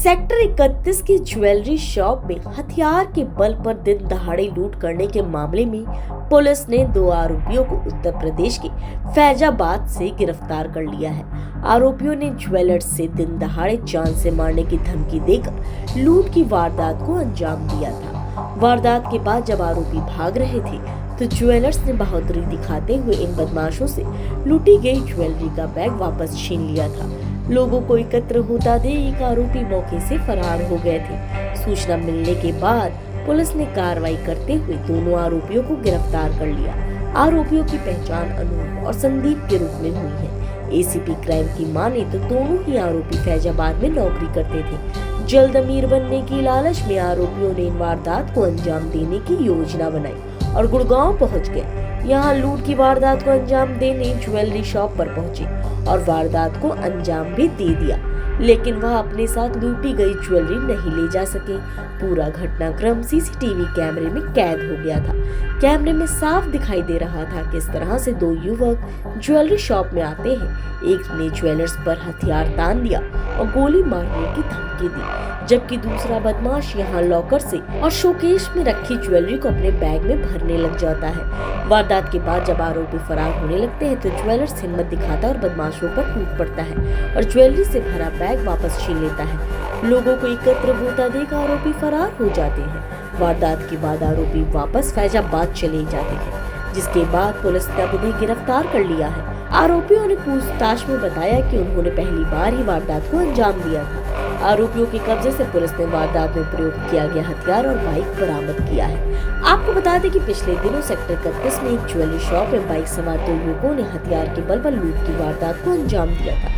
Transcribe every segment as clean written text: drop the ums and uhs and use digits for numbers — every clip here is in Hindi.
सेक्टर 31 की ज्वेलरी शॉप में हथियार के बल पर दिन दहाड़े लूट करने के मामले में पुलिस ने 2 आरोपियों को उत्तर प्रदेश के फैजाबाद से गिरफ्तार कर लिया है। आरोपियों ने ज्वेलर्स से दिन दहाड़े जान से मारने की धमकी देकर लूट की वारदात को अंजाम दिया था। वारदात के बाद जब आरोपी भाग रहे थे तो ज्वेलर्स ने बहादुरी दिखाते हुए इन बदमाशों से लूटी गई ज्वेलरी का बैग वापस छीन लिया था। लोगों को एकत्र होता देख एक आरोपी मौके से फरार हो गए थे। सूचना मिलने के बाद पुलिस ने कार्रवाई करते हुए दोनों आरोपियों को गिरफ्तार कर लिया। आरोपियों की पहचान अनूप और संदीप के रूप में हुई है। एसीपी क्राइम की माने तो दोनों ही आरोपी फैजाबाद में नौकरी करते थे। जल्द अमीर बनने की लालच में आरोपियों ने इन वारदात को अंजाम देने की योजना बनाई और गुड़गांव पहुंच गए। यहाँ लूट की वारदात को अंजाम देने ज्वेलरी शॉप पर पहुंचे और वारदात को अंजाम भी दे दिया, लेकिन वह अपने साथ लूटी गई ज्वेलरी नहीं ले जा सके। पूरा घटनाक्रम सीसीटीवी कैमरे में कैद हो गया था। कैमरे में साफ दिखाई दे रहा था किस तरह से 2 युवक ज्वेलरी शॉप में आते हैं। एक ने ज्वेलर्स पर हथियार तान दिया और गोली मारने की धमकी दी, जबकि दूसरा बदमाश यहाँ लॉकर से और शोकेस में रखी ज्वेलरी को अपने बैग में भरने लग जाता है। वारदात के बाद जब आरोपी फरार होने लगते हैं तो ज्वेलर्स हिम्मत दिखाता और बदमाशों पर टूट पड़ता है और ज्वेलरी से भरा बैग वापस छीन लेता है। लोगों को एकत्र होता देख आरोपी फरार हो जाते हैं। वारदात के बाद आरोपी वापस फैजाबाद चले जाते हैं, जिसके बाद पुलिस ने उन्हें गिरफ्तार कर लिया है। आरोपियों ने पूछताछ में बताया कि उन्होंने पहली बार ही वारदात को अंजाम दिया था। आरोपियों के कब्जे से पुलिस ने वारदात में प्रयोग किया गया हथियार और बाइक बरामद किया है। आपको बता दें कि पिछले दिनों सेक्टर 31 में एक ज्वेलरी शॉप में बाइक सवार 2 युवकों ने हथियार के बल पर लूट की वारदात को अंजाम दिया था।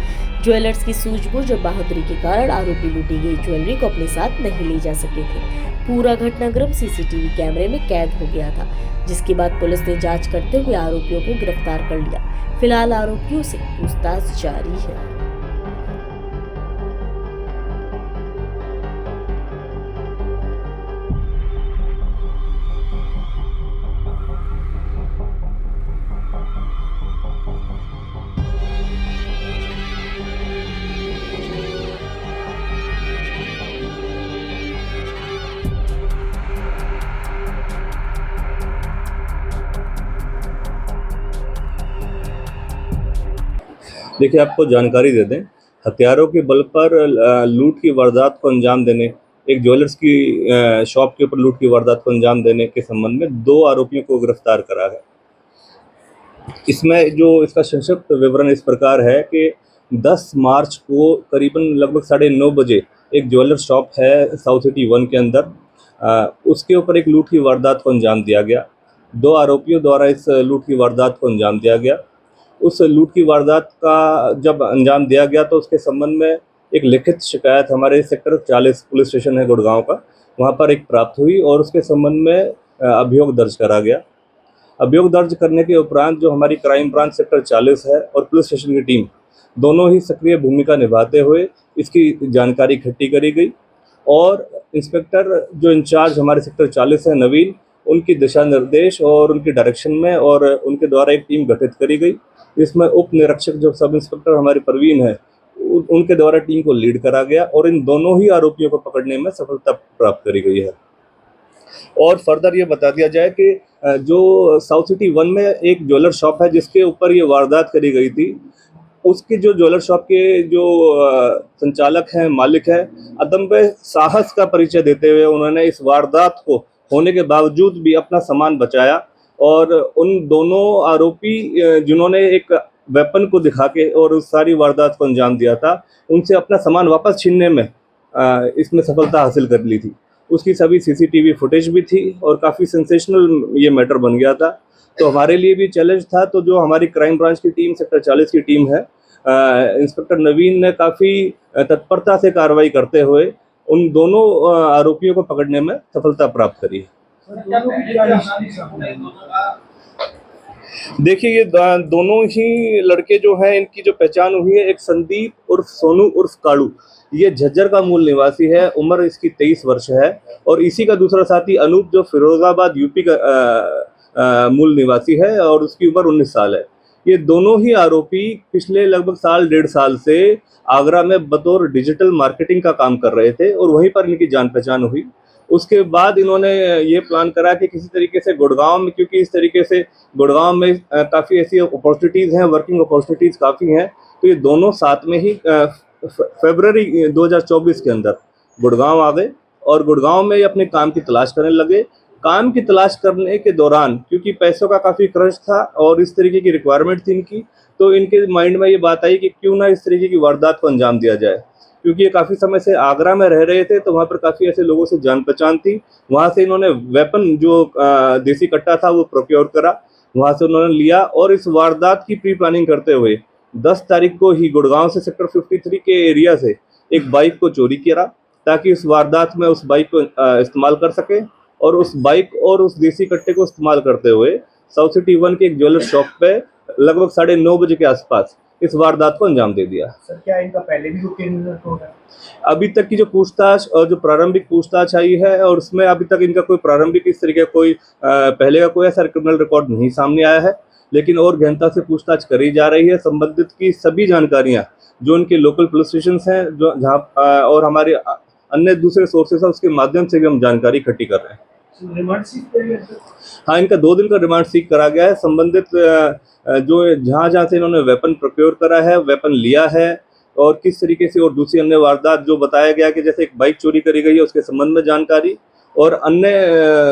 ज्वेलर्स की सूझबूझ और बहादुरी के कारण आरोपी लूटी गई ज्वेलरी को अपने साथ नहीं ले जा सके थे। पूरा घटनाक्रम सीसीटीवी कैमरे में कैद हो गया था, जिसके बाद पुलिस ने जांच करते हुए आरोपियों को गिरफ्तार कर लिया। फिलहाल आरोपियों से पूछताछ जारी है। देखिए, आपको जानकारी दे दें, हथियारों के बल पर लूट की वारदात को अंजाम देने, एक ज्वेलर्स की शॉप के ऊपर लूट की वारदात को अंजाम देने के संबंध में 2 आरोपियों को गिरफ्तार करा है। इसमें जो इसका संक्षिप्त विवरण इस प्रकार है कि 10 मार्च को करीबन लगभग 9:30 बजे एक ज्वेलर शॉप है साउथ सिटी 1 के अंदर, उसके ऊपर एक लूट की वारदात को अंजाम दिया गया। 2 आरोपियों द्वारा इस लूट की वारदात को अंजाम दिया गया। उस लूट की वारदात का जब अंजाम दिया गया तो उसके संबंध में एक लिखित शिकायत हमारे सेक्टर 40 पुलिस स्टेशन है गुड़गांव का, वहाँ पर एक प्राप्त हुई और उसके संबंध में अभियोग दर्ज करा गया। अभियोग दर्ज करने के उपरांत जो हमारी क्राइम ब्रांच सेक्टर 40 है और पुलिस स्टेशन की टीम दोनों ही सक्रिय भूमिका निभाते हुए इसकी जानकारी इकट्ठी करी गई और इंस्पेक्टर जो इंचार्ज हमारे सेक्टर 40 है नवीन, उनकी दिशा निर्देश और उनकी डायरेक्शन में और उनके द्वारा एक टीम गठित करी गई। इसमें उप निरीक्षक जो सब इंस्पेक्टर हमारे प्रवीण है, उनके द्वारा टीम को लीड करा गया और इन दोनों ही आरोपियों को पकड़ने में सफलता प्राप्त करी गई है। और फर्दर ये बता दिया जाए कि जो साउथ सिटी 1 में एक ज्वेलर शॉप है जिसके ऊपर ये वारदात करी गई थी, उसकी जो ज्वेलर शॉप के जो संचालक हैं, मालिक है, अदम्य साहस का परिचय देते हुए उन्होंने इस वारदात को होने के बावजूद भी अपना सामान बचाया और उन दोनों आरोपी जिन्होंने एक वेपन को दिखा के और उस सारी वारदात को अंजाम दिया था, उनसे अपना सामान वापस छीनने में इसमें सफलता हासिल कर ली थी। उसकी सभी सीसीटीवी फुटेज भी थी और काफ़ी सेंसेशनल ये मैटर बन गया था। तो हमारे लिए भी चैलेंज था। तो जो हमारी क्राइम ब्रांच की टीम सेक्टर 40 की टीम है, इंस्पेक्टर नवीन ने काफ़ी तत्परता से कार्रवाई करते हुए उन दोनों आरोपियों को पकड़ने में सफलता प्राप्त करी। देखिए, ये दोनों ही लड़के जो हैं, इनकी जो पहचान हुई है, एक संदीप उर्फ सोनू उर्फ काड़ू, ये झज्जर का मूल निवासी है, उम्र इसकी 23 वर्ष है और इसी का दूसरा साथी अनूप जो फिरोजाबाद यूपी का मूल निवासी है और उसकी उम्र 19 साल है। ये दोनों ही आरोपी पिछले लगभग साल डेढ़ साल से आगरा में बतौर डिजिटल मार्केटिंग का काम कर रहे थे और वहीं पर इनकी जान पहचान हुई। उसके बाद इन्होंने ये प्लान करा कि किसी तरीके से गुड़गांव में, क्योंकि इस तरीके से गुड़गांव में काफ़ी ऐसी अपॉर्चुनिटीज़ हैं, वर्किंग अपॉर्चुनिटीज़ काफ़ी हैं, तो ये दोनों साथ में ही फरवरी 2024 के अंदर गुड़गांव आ गए और गुड़गांव में ये अपने काम की तलाश करने लगे। काम की तलाश करने के दौरान क्योंकि पैसों का काफ़ी क्रश था और इस तरीके की रिक्वायरमेंट थी इनकी, तो इनके माइंड में ये बात आई कि क्यों ना इस तरीके की वारदात को अंजाम दिया जाए। क्योंकि ये काफ़ी समय से आगरा में रह रहे थे, तो वहाँ पर काफ़ी ऐसे लोगों से जान पहचान थी। वहाँ से इन्होंने वेपन जो देसी कट्टा था वो प्रोक्योर करा, वहाँ से उन्होंने लिया और इस वारदात की प्री प्लानिंग करते हुए 10 तारीख को ही गुड़गांव से सेक्टर 53 के एरिया से एक बाइक को चोरी करा, ताकि इस वारदात में उस बाइक को इस्तेमाल कर सके और उस बाइक और उस देसी कट्टे को इस्तेमाल करते हुए साउथ सिटी 1 के एक ज्वेलर शॉप पे लगभग 9:30 बजे के आसपास इस वारदात को अंजाम दे दिया। सर, क्या इनका पहले भी कोई क्रिमिनल होगा? अभी तक की जो पूछताछ और जो प्रारंभिक पूछताछ आई है और उसमें अभी तक इनका कोई प्रारंभिक इस तरीके कोई पहले का कोई ऐसा क्रिमिनल रिकॉर्ड नहीं सामने आया है, लेकिन और गहनता से पूछताछ करी जा रही है। संबंधित की सभी जानकारियां जो उनके लोकल पुलिस स्टेशन हैं, जो जहाँ और हमारे अन्य दूसरे सोर्सेस है, उसके माध्यम से भी हम जानकारी इकट्ठी कर रहे हैं। रिमांड सीख करेंगे? हाँ, इनका 2 दिन का रिमांड सीख करा गया है। संबंधित जो जहाँ से इन्होंने वेपन प्रोक्योर करा है, वेपन लिया है और किस तरीके से, और दूसरी अन्य वारदात जो बताया गया कि जैसे एक बाइक चोरी करी गई है उसके संबंध में जानकारी और अन्य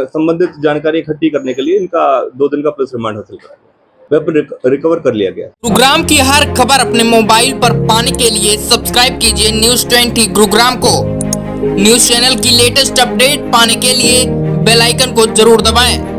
संबंधित जानकारी इकट्ठी करने के लिए इनका 2 दिन का पुलिस रिमांड हासिल करा गया, वेपन रिकवर कर लिया गया। गुरुग्राम की हर खबर अपने मोबाइल पर पाने के लिए सब्सक्राइब कीजिए न्यूज़ 20 गुरुग्राम को। न्यूज़ चैनल की लेटेस्ट अपडेट पाने के लिए बेल आइकन को जरूर दबाएं।